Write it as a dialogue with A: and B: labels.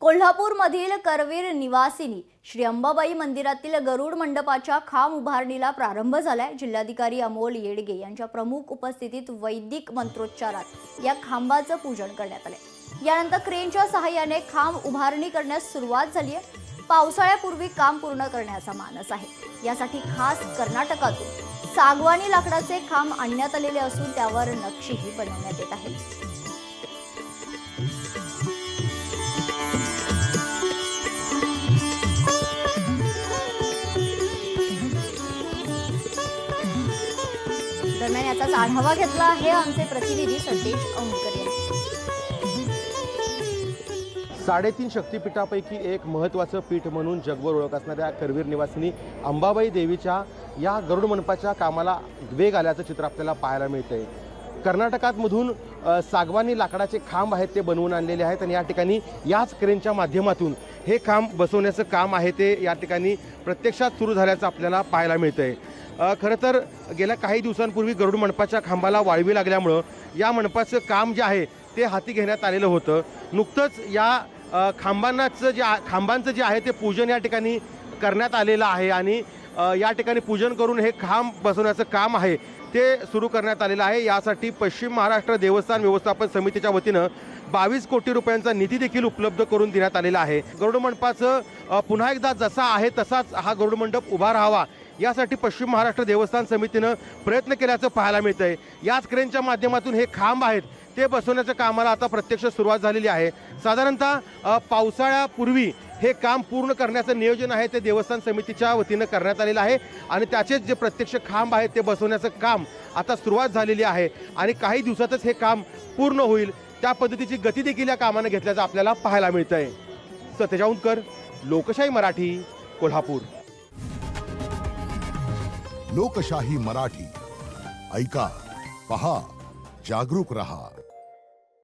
A: कोल्हापूरमधील करवीर निवासिनी श्री अंबाबाई मंदिरातील गरुड मंडपाच्या खांब उभारणीला प्रारंभ झालाय। जिल्हाधिकारी अमोल येडगे यांच्या प्रमुख उपस्थितीत वैदिक मंत्रोच्चारात या खांबाचं पूजन करण्यात आले। यानंतर क्रेनच्या सहाय्याने खांब उभारणी करण्यास सुरुवात झाली आहे। पावसाळ्यापूर्वी काम पूर्ण करण्याचा मानस आहे। यासाठी खास कर्नाटकातून सागवानी लाकडाचे खांब आणण्यात आलेले असून त्यावर नक्षीही बनवण्यात येत आहे। दरम्यान याचाच आढावा घेतला आहे आमचे प्रतिनिधी संदेश औंधकर यांनी।
B: 3.5 शक्तिपीठापैकी एक महत्त्वाचं पीठ म्हणून जगभर ओळख असणाऱ्या करवीर निवासिनी अंबाबाई देवीच्या या गरुड मंडपाच्या कामाला वेग आल्याचं चित्र आपल्याला पाहायला मिळतंय। कर्नाटकातमधून सागवानी लाकडाचे खांब आहेत ते बनवून आणलेले आहेत आणि या ठिकाणी याच क्रेनच्या माध्यमातून हे खांब बसवण्याचं काम आहे ते या ठिकाणी प्रत्यक्षात सुरू झाल्याचं आपल्याला पाहायला मिळतंय। खरं तर गेल्या काही दिवसांपूर्वी गरुड मंडपाच्या खांबाला वाळवी लागल्यामुळं या मंडपाचं काम जे आहे ते हाती घेण्यात आलेलं होतं। नुकतंच या खांबांचं जे आहे ते पूजन या ठिकाणी करण्यात आलेलं आहे आणि या ठिकाणी पूजन करून हे खांब बसवण्याचं काम आहे ते सुरू करण्यात आलेलं आहे। यासाठी पश्चिम महाराष्ट्र देवस्थान व्यवस्थापन समितीच्या वतीनं 22 कोटी रुपयांचा निधी देखील उपलब्ध करून देण्यात आलेला आहे। गरुड मंडपाचं पुन्हा एकदा जसा आहे तसाच हा गरुड मंडप उभा राहावा यासाठी पश्चिम महाराष्ट्र देवस्थान समितीनं प्रयत्न केल्याचं पाहायला मिळतंय। याच क्रेनच्या माध्यमातून हे खांब आहेत ते बसवण्याच्या कामाला आता प्रत्यक्ष सुरुवात झालेली आहे। साधारणतः पावसाळ्यापूर्वी हे काम पूर्ण करण्याचं नियोजन आहे ते देवस्थान समितीच्या वतीनं करण्यात आलेलं आहे आणि त्याचेच जे प्रत्यक्ष खांब आहेत ते बसवण्याचं काम आता सुरुवात झालेली आहे आणि काही दिवसातच हे काम पूर्ण होईल। त्या पद्धतीची गती देखील या कामानं घेतल्याचं आपल्याला पाहायला मिळतंय। सतेज औंधकर, लोकशाही मराठी, कोल्हापूर।
C: लोकशाही मराठी ऐका, पहा, जागरूक रहा।